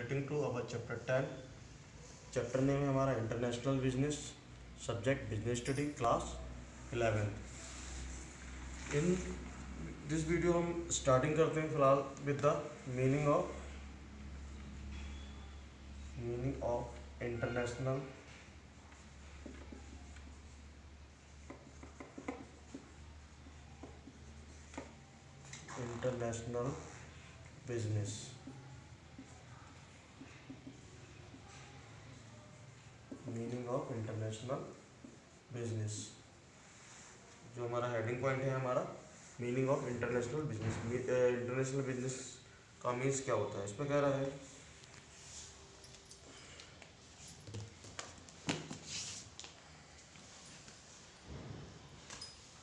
Relating to our chapter 10। Chapter name है हमारा international business, subject business study, class 11th। In this video हम starting करते हैं फिलहाल with the meaning of international business. Meaning of international business, जो हमारा heading point है हमारा meaning of international business. International business का मीन्स क्या होता है, इसमें कह रहा है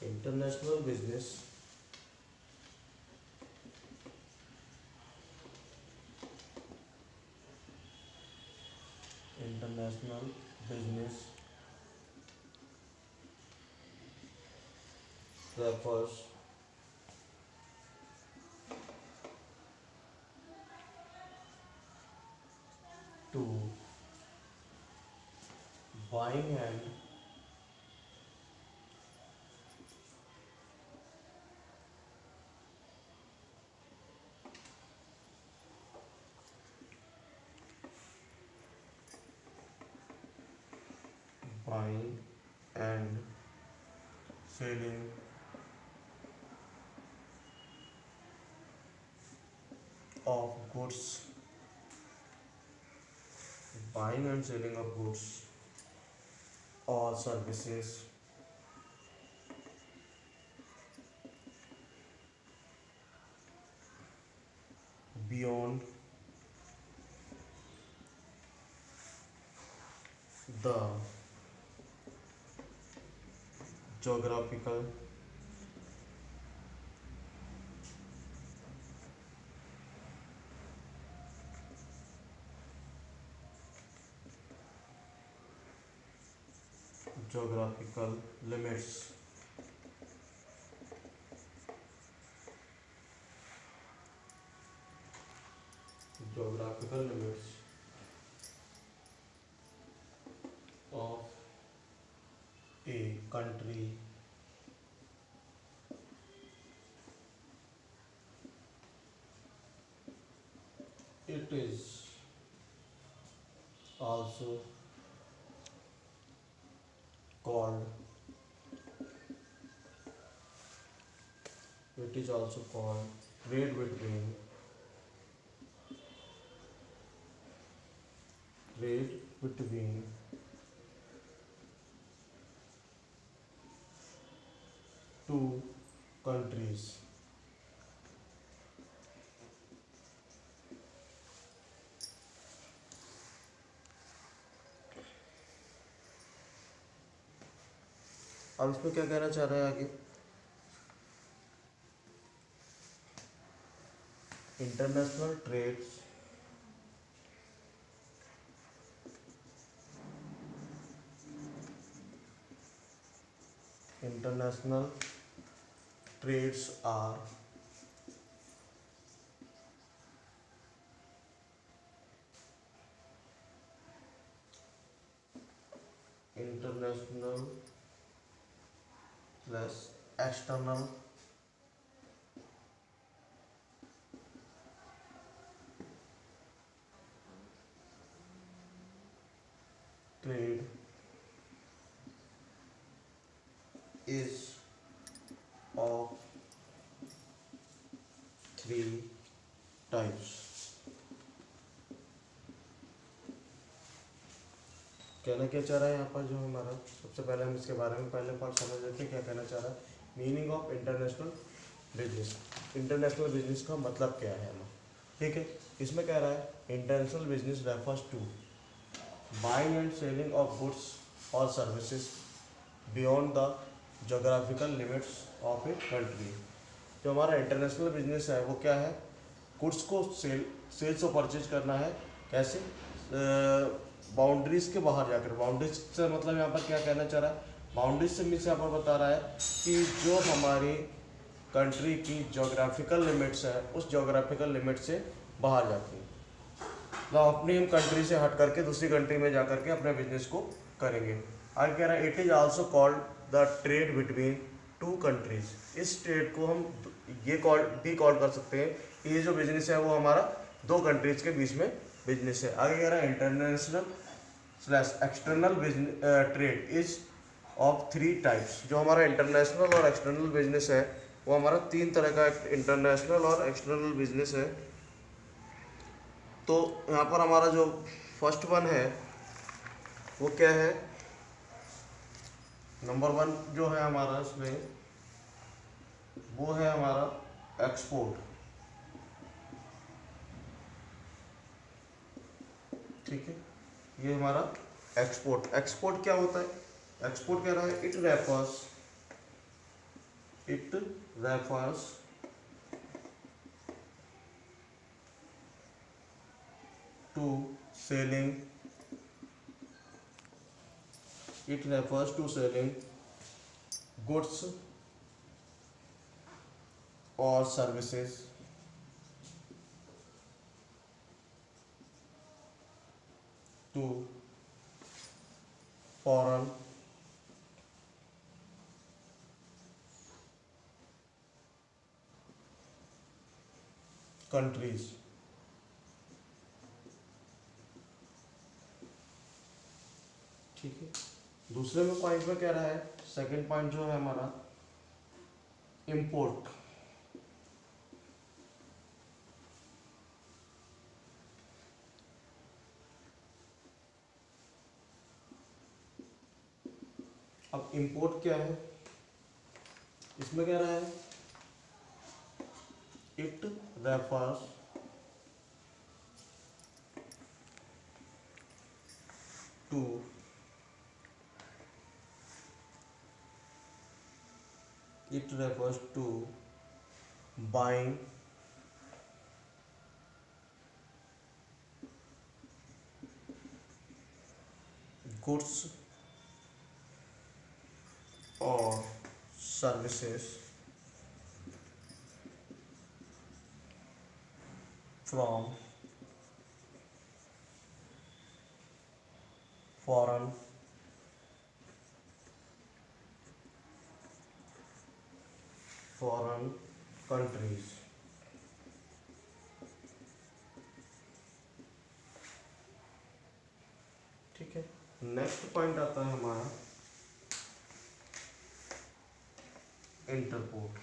international business refers to buying and selling of goods, buying and selling of goods or services beyond the geographical limits of a country it is also called trade between two countries। अब इसमें क्या कहना चाह रहा है आगे, international trades are international plus external trade is of three types। कहना क्या चाह रहा है यहाँ पर, जो हमारा सबसे पहले हम इसके बारे में पहले पार्ट समझ लेते हैं क्या कहना चाह रहा है। Meaning of international business, international business का मतलब क्या है हमें, ठीक है। इसमें कह रहा है international business refers to buying and selling of goods और services beyond the geographical limits of a country. जो हमारा इंटरनेशनल बिजनेस है वो क्या है, गुड्स को सेल्स और परचेज करना है, कैसे, बाउंड्रीज के बाहर जाकर। बाउंड्रीज से मतलब यहाँ पर क्या कहना चाह रहा है, बाउंड्रीज से मीन्स यहाँ पर बता रहा है कि जो हमारी कंट्री की जोग्राफिकल लिमिट्स है उस जोग्राफिकल लिमिट से बाहर जाती है। मतलब अपनी हम कंट्री से हट करके दूसरी कंट्री में जा करके अपने बिजनेस को करेंगे। आगे कह रहा है it is also called the trade between two countries. इस ट्रेड को हम ये कॉल कर सकते हैं, ये जो बिजनेस है वो हमारा दो कंट्रीज के बीच में बिजनेस है। आगे कह रहा है international slash external trade is of three types. जो हमारा इंटरनेशनल और एक्सटर्नल बिजनेस है वो हमारा तीन तरह का इंटरनेशनल और एक्सटर्नल बिजनेस है। तो यहाँ पर हमारा जो फर्स्ट वन है वो क्या है, नंबर वन जो है हमारा इसमें वो है हमारा एक्सपोर्ट। ठीक है, ये हमारा एक्सपोर्ट। एक्सपोर्ट क्या होता है? एक्सपोर्ट कह रहा है it refers to selling goods और सर्विसेज टू फॉरेन कंट्रीज। ठीक है, दूसरे में पॉइंट में कह रहा है, सेकंड पॉइंट जो है हमारा इंपोर्ट। अब इंपोर्ट क्या है, इसमें कह रहा है it refers to buying goods or services from foreign countries। ठीक है, नेक्स्ट पॉइंट आता है हमारा इंटरपोर्ट।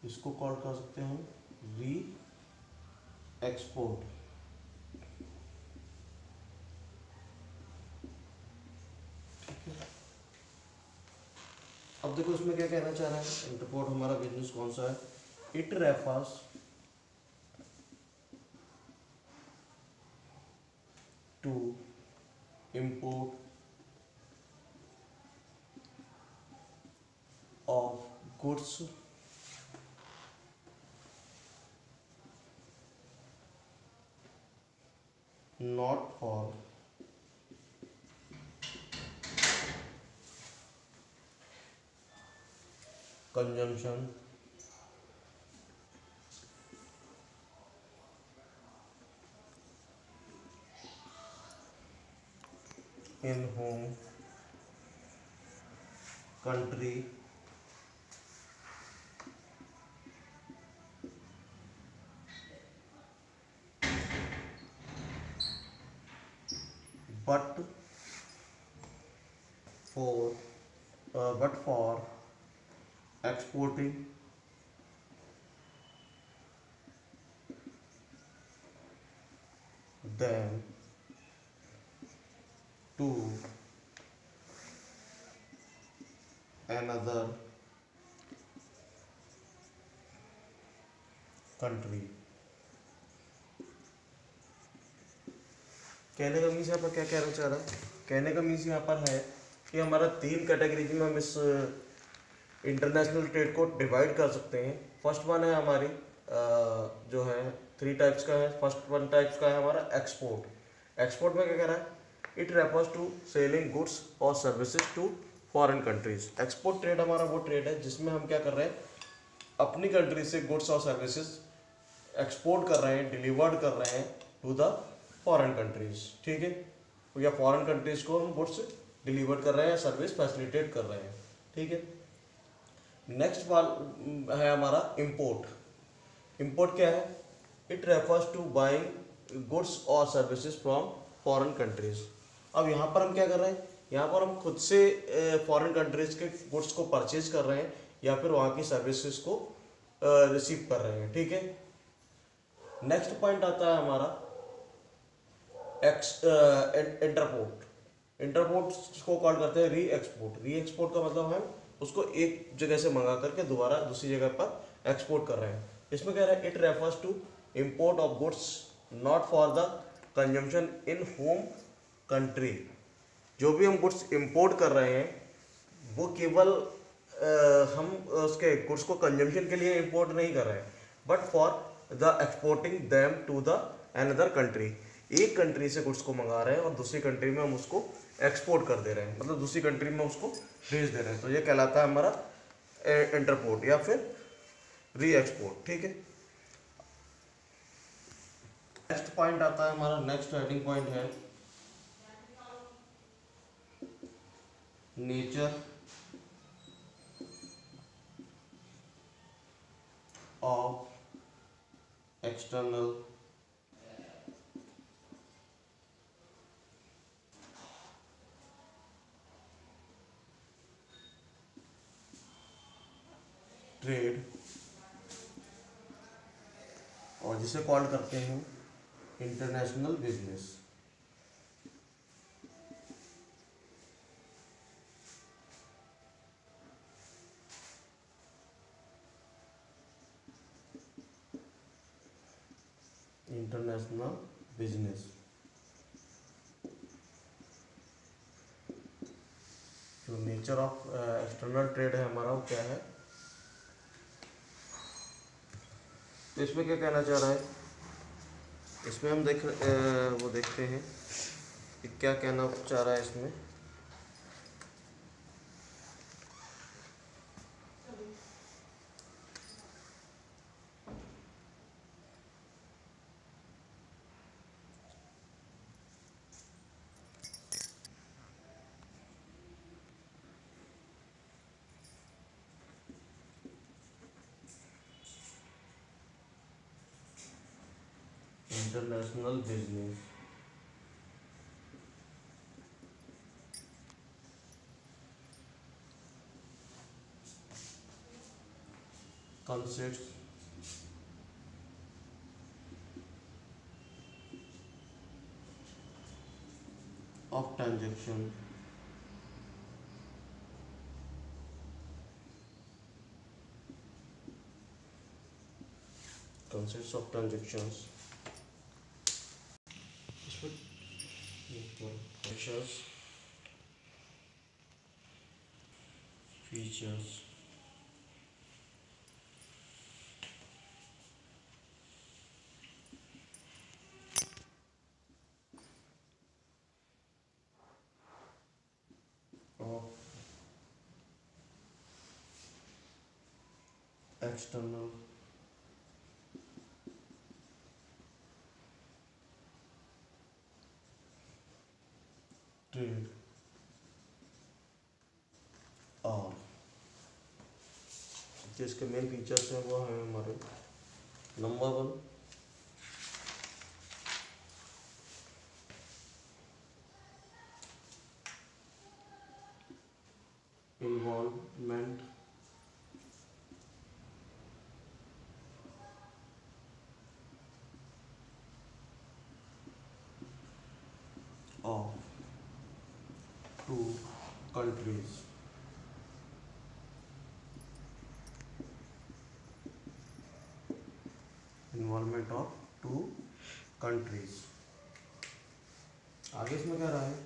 इसको कॉल कर सकते हैं री एक्सपोर्ट। अब देखो इसमें क्या कहना चाह रहा है, इंटरपोर्ट हमारा बिजनेस कौन सा है, it refers to import of goods not for consumption in home country but for exporting them to another country। कहने का मीन्स यहाँ पर क्या कहना चाह रहा है, कहने का मीन्स यहाँ पर है कि हमारा तीन कैटेगरीज में हम इस इंटरनेशनल ट्रेड को डिवाइड कर सकते हैं। फर्स्ट वन है हमारी जो है 3 टाइप्स का है। फर्स्ट 1 टाइप्स का है हमारा एक्सपोर्ट। एक्सपोर्ट में क्या कह रहा है, it refers to selling goods और services to foreign countries. Export trade हमारा वो ट्रेड है जिसमें हम क्या कर रहे हैं, अपनी कंट्री से गुड्स और सर्विसेज एक्सपोर्ट कर रहे हैं, डिलीवर्ड कर रहे हैं टू द फॉरेन कंट्रीज, ठीक है, या फॉरेन कंट्रीज को हम गुड्स डिलीवर कर रहे हैं, सर्विस फैसिलिटेट कर रहे हैं, ठीक है। नेक्स्ट वाला है हमारा इंपोर्ट। इंपोर्ट क्या है, it refers to buying goods और सर्विसेज फ्रॉम फॉरेन कंट्रीज। अब यहाँ पर हम क्या कर रहे हैं, यहाँ पर हम खुद से फॉरेन कंट्रीज के गुड्स को परचेज कर रहे हैं या फिर वहाँ की सर्विसेज को रिसीव कर रहे हैं, ठीक है। नेक्स्ट पॉइंट आता है हमारा इंटरपोर्ट। इंटरपोर्ट को कॉल करते हैं री एक्सपोर्ट। री एक्सपोर्ट का मतलब है उसको एक जगह से मंगा करके दोबारा दूसरी जगह पर एक्सपोर्ट कर रहे हैं। इसमें कह रहा है it refers to import of goods not for the consumption in home country. जो भी हम गुड्स इंपोर्ट कर रहे हैं वो केवल हम उसके गुड्स को कंजम्पशन के लिए इंपोर्ट नहीं कर रहे हैं, but for the exporting them to the another country. एक कंट्री से गुड्स को मंगा रहे हैं और दूसरी कंट्री में हम उसको एक्सपोर्ट कर दे रहे हैं, मतलब दूसरी कंट्री में उसको भेज दे रहे हैं, तो ये कहलाता है हमारा इंटरपोर्ट या फिर री एक्सपोर्ट, ठीक है। नेक्स्ट पॉइंट आता है हमारा, नेक्स्ट हेडिंग पॉइंट है नेचर ऑफ एक्सटर्नल ट्रेड, और जिसे कॉल करते हैं इंटरनेशनल बिजनेस। इंटरनेशनल बिजनेस जो नेचर ऑफ एक्सटर्नल ट्रेड है हमारा वो क्या है, तो इसमें क्या कहना चाह रहा है, इसमें हम वो देखते हैं कि क्या कहना चाह रहा है इसमें। International business consists of transaction consists of transactions features of external trade और जिसके मेन फीचर्स हैं वो हैं हमारे number 1 involvement of two countries, involvement of 2 countries. आगे इसमें क्या रहा है,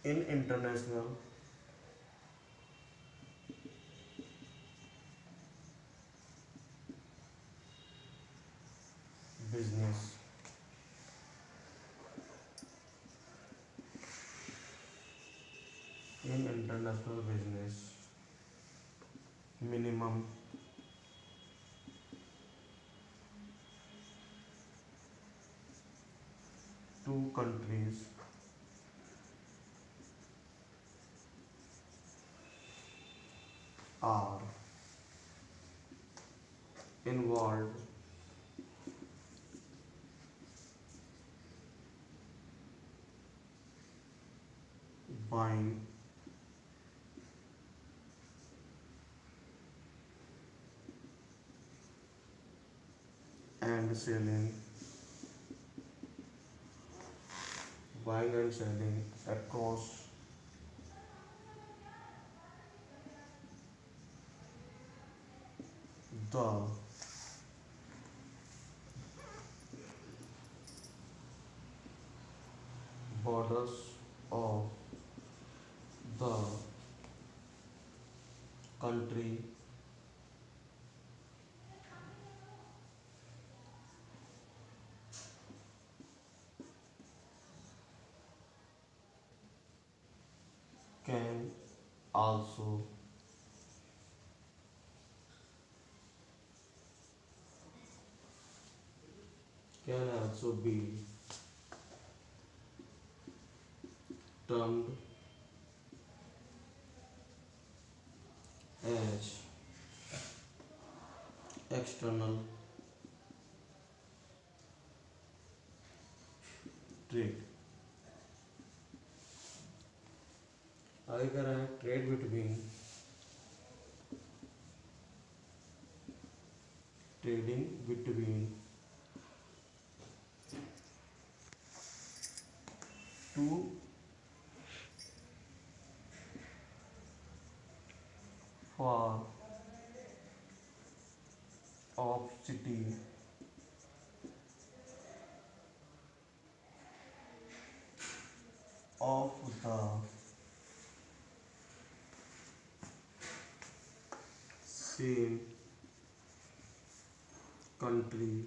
in international business in international business minimum two countries are involved buying and selling across the borders of the country can also be termed as external trade. आगे कह रहा है trade between trading between to far of city of the same country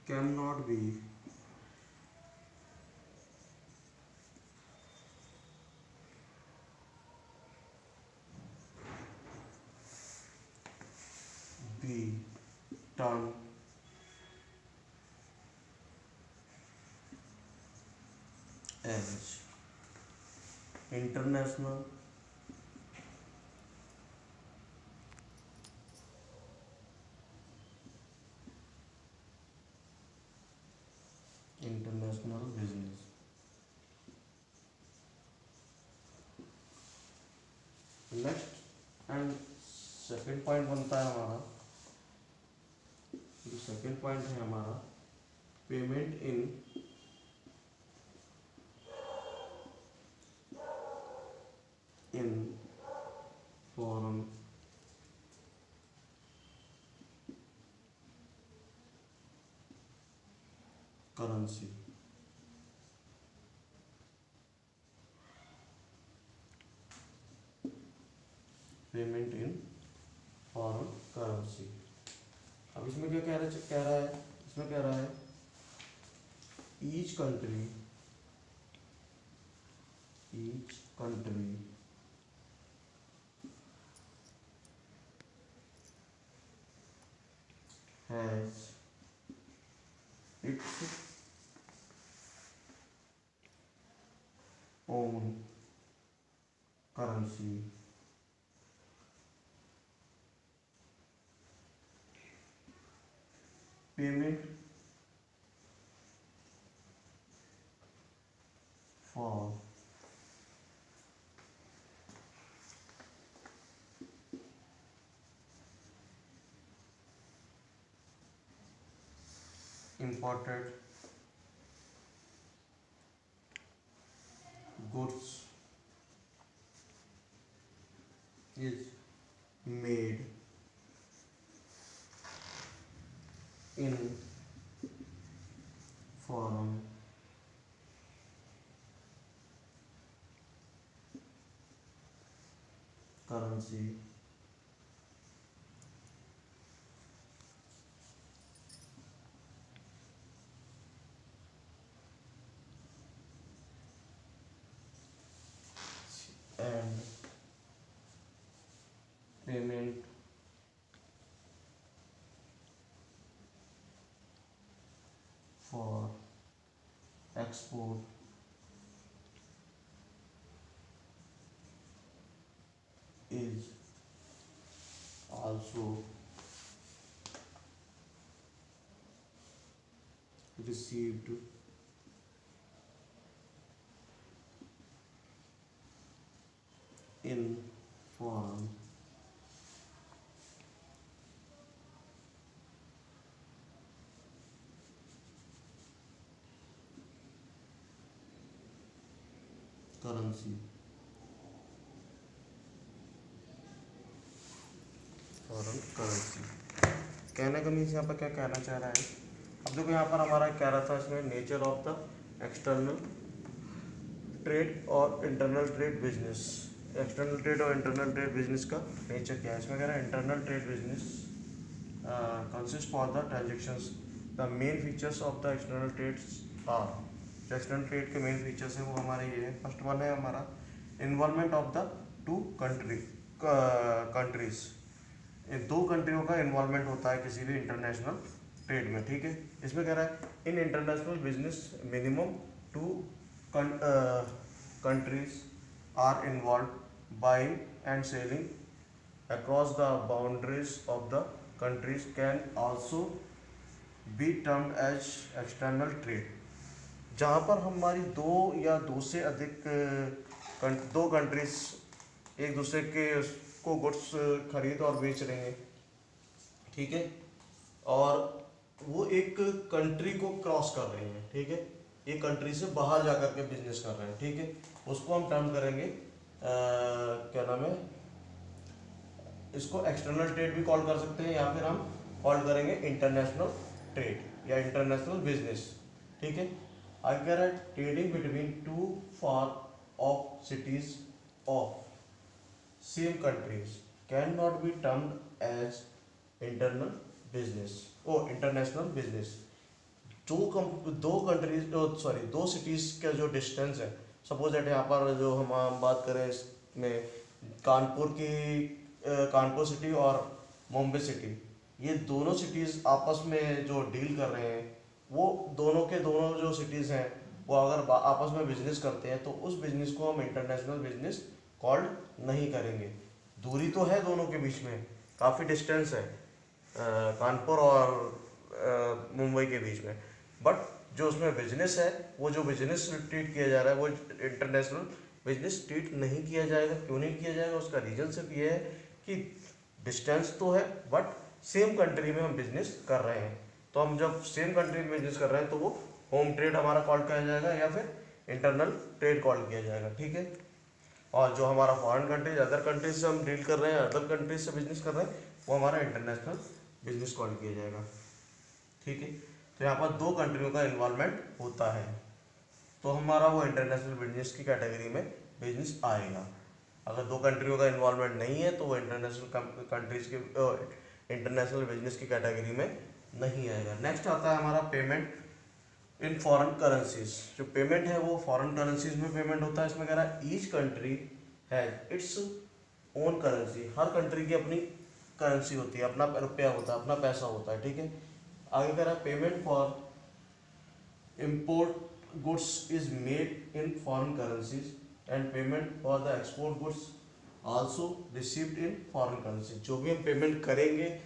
cannot be termed as international business. Next and second point बनता है हमारा, जो second point है हमारा payment in foreign currency. Payment in foreign currency. अब इसमें क्या कह रहा है, इसमें कह रहा है each country has its own currency payment for imported goods is made in foreign currency and payment for export is also received in foreign currency। Foreign currency कहने का मीन्स यहाँ पर क्या कहना चाह रहा है। अब देखो यहाँ पर हमारा कह रहा था इसमें nature of the external trade और internal trade business. External trade और इंटरनल ट्रेड बिजनेस का नेचर क्या है। इसमें कह रहा है internal trade business consist for the transactions the main features of the external trades are. जो एक्सटर्नल ट्रेड के मेन फीचर्स हैं वो हमारे ये है। फर्स्ट वन है हमारा involvement of the two countries. दो कंट्रियों का इन्वॉल्वमेंट होता है किसी भी इंटरनेशनल ट्रेड में, ठीक है। इसमें कह रहा है in international business minimum two countries are involved buying and selling across the boundaries of the countries can also be termed as external trade। जहाँ पर हमारी दो या दो से अधिक दो कंट्रीज एक दूसरे के को गुड्स खरीद और बेच रहे हैं, ठीक है, और वो एक कंट्री को क्रॉस कर रहे हैं, ठीक है, एक कंट्री से बाहर जाकर के बिजनेस कर रहे हैं, ठीक है, उसको हम टर्म करेंगे क्या नाम है, इसको एक्सटर्नल ट्रेड भी कॉल कर सकते हैं या फिर हम कॉल करेंगे इंटरनेशनल ट्रेड या इंटरनेशनल बिजनेस, ठीक है। आगे कह रहा है trading between two far of cities of same countries can not be termed as internal business और इंटरनेशनल बिजनेस। दो कंट्रीज दो सिटीज का जो डिस्टेंस है, सपोज दैट यहाँ पर जो हम बात करें इसमें कानपुर सिटी और मुंबई सिटी, ये दोनों सिटीज आपस में जो डील कर रहे हैं, वो दोनों के दोनों जो सिटीज हैं वो अगर आपस में बिजनेस करते हैं तो उस बिजनेस को हम इंटरनेशनल बिजनेस कॉल्ड नहीं करेंगे। दूरी तो है दोनों के बीच में, काफ़ी डिस्टेंस है कानपुर और मुंबई के बीच में, बट जो उसमें बिजनेस है, वो जो बिजनेस ट्रीट किया जा रहा है वो इंटरनेशनल बिजनेस ट्रीट नहीं किया जाएगा। क्यों नहीं किया जाएगा? उसका रीजन सिर्फ ये है कि डिस्टेंस तो है बट सेम कंट्री में हम बिजनेस कर रहे हैं। तो हम जब सेम कंट्री में बिजनेस कर रहे हैं तो वो होम ट्रेड हमारा कॉल किया जाएगा या फिर इंटरनल ट्रेड कॉल किया जाएगा, ठीक है। और जो हमारा फॉरेन कंट्रीज अदर कंट्रीज से हम डील कर रहे हैं, अदर कंट्रीज से बिजनेस कर रहे हैं, वो हमारा इंटरनेशनल बिजनेस कॉल किया जाएगा, ठीक है। तो यहाँ पर दो कंट्रियों का इन्वॉल्वमेंट होता है तो हमारा वो इंटरनेशनल बिजनेस की कैटेगरी में बिजनेस आएगा। अगर दो कंट्रियों का इन्वॉल्वमेंट नहीं है तो वो इंटरनेशनल कंट्रीज के इंटरनेशनल बिजनेस की कैटेगरी में नहीं आएगा। नेक्स्ट आता है हमारा पेमेंट इन फॉरेन करेंसीज। जो पेमेंट है वो फॉरेन करेंसीज में पेमेंट होता है। इसमें कह रहा है each country has its own currency. Her country की अपनी करेंसी होती है, अपना रुपया होता है, अपना पैसा होता है, ठीक है। आगे कह रहा है payment for import goods is made in foreign currencies and payment for the export goods also received in foreign currency. जो भी हम पेमेंट करेंगे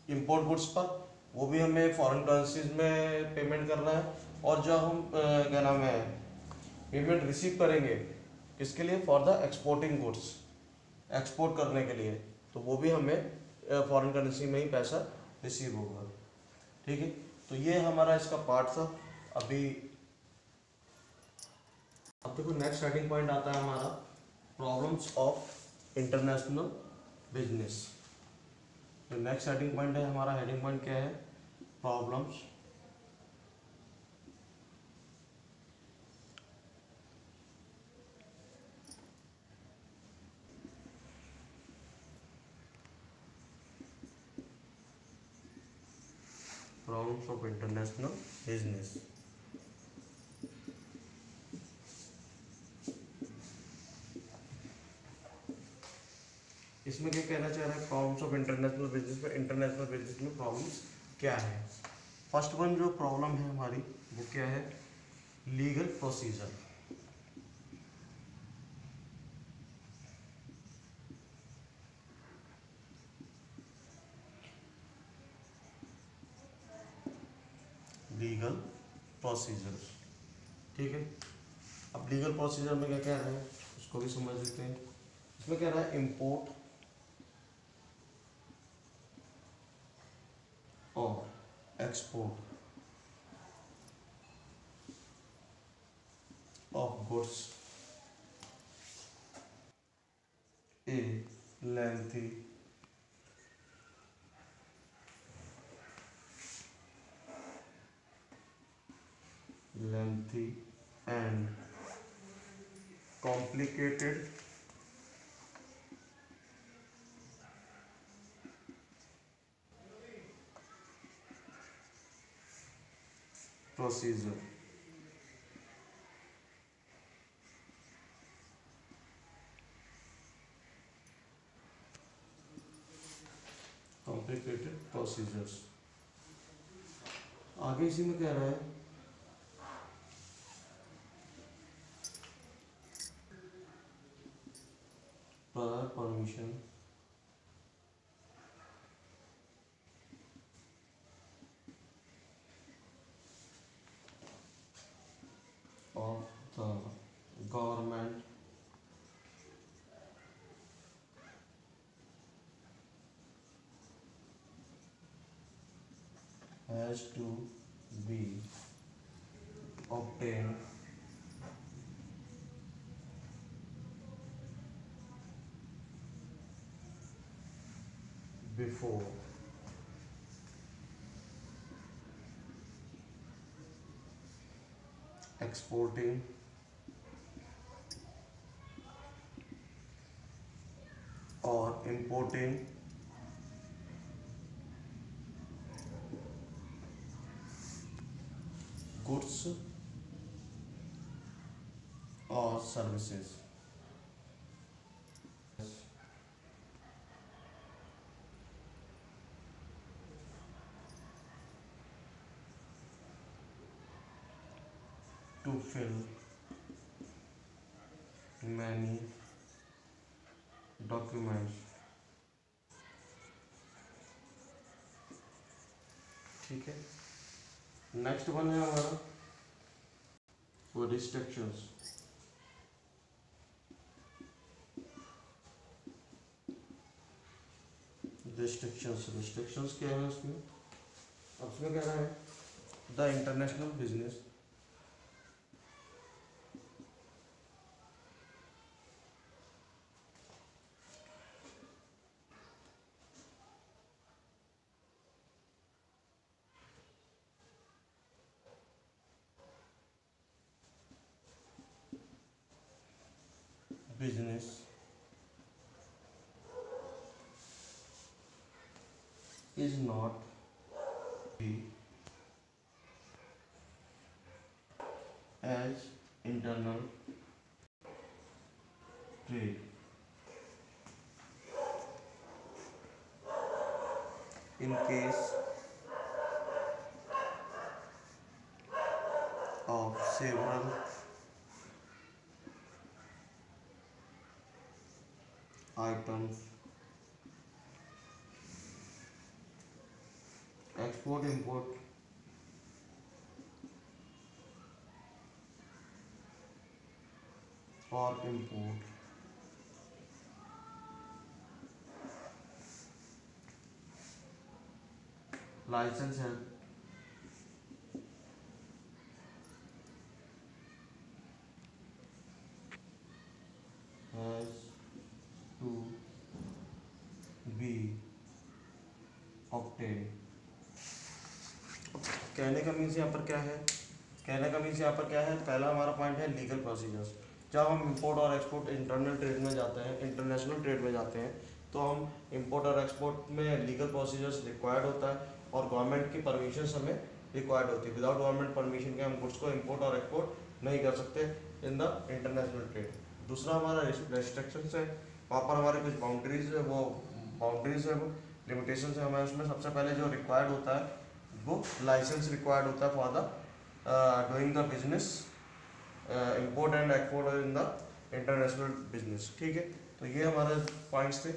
इम्पोर्ट गुड्स पर, वो भी हमें फॉरेन करेंसीज में पेमेंट करना है, और जो हम क्या नाम है पेमेंट रिसीव करेंगे किसके लिए? For the exporting goods, export करने के लिए, तो वो भी हमें फॉरेन करेंसी में ही पैसा रिसीव होगा, ठीक है। तो ये हमारा इसका पार्ट था। अभी अब देखो नेक्स्ट स्टार्टिंग पॉइंट आता है हमारा प्रॉब्लम्स ऑफ इंटरनेशनल बिजनेस। तो नेक्स्ट स्टार्टिंग पॉइंट है हमारा, हेडिंग पॉइंट क्या है? Problems problems of international business. इसमें क्या कहना चाह रहा है, प्रॉब्लम्स ऑफ इंटरनेशनल बिजनेस में, इंटरनेशनल बिजनेस में प्रॉब्लम्स क्या है। फर्स्ट वन जो प्रॉब्लम है हमारी वो क्या है, लीगल प्रोसीजर। लीगल प्रोसीजर, ठीक है। अब लीगल प्रोसीजर में क्या कह रहा है उसको भी समझ लेते हैं। इसमें कह रहा है इंपोर्ट और export of goods A lengthy and complicated procedure complicated procedures। आगे इसी में कह रहा है prior permission of the government has to be obtained before exporting or importing goods or services। To fill many documents, ठीक है। Next one है हमारा वो रिस्ट्रिक्शंस। रिस्ट्रिक्शंस क्या है उसमें, अब उसमें कह रहा है the international business business is not be as internal trade in case of several items export import or import license has to be obtained। कहने का मीन्स यहाँ पर क्या है, कहने का मीन्स यहाँ पर क्या है, पहला हमारा पॉइंट है लीगल प्रोसीजर्स। जब हम इंपोर्ट और एक्सपोर्ट इंटरनल ट्रेड में जाते हैं, इंटरनेशनल ट्रेड में जाते हैं तो हम इंपोर्ट और एक्सपोर्ट में लीगल प्रोसीजर्स रिक्वायर्ड होता है और गवर्नमेंट की परमिशन हमें रिक्वायर्ड होती है। विदाउट गवर्नमेंट परमिशन के हम गुड्स को इंपोर्ट और एक्सपोर्ट नहीं कर सकते इन द इंटरनेशनल ट्रेड। दूसरा हमारा रेस्ट्रिक्शंस है, वहाँ पर हमारे कुछ बाउंड्रीज है, वो लिमिटेशन है। हमें उसमें सबसे पहले जो रिक्वायर्ड होता है वो लाइसेंस रिक्वायर्ड होता है for the doing the business import and export in the international business. ठीक है, तो ये हमारे पॉइंट्स थे।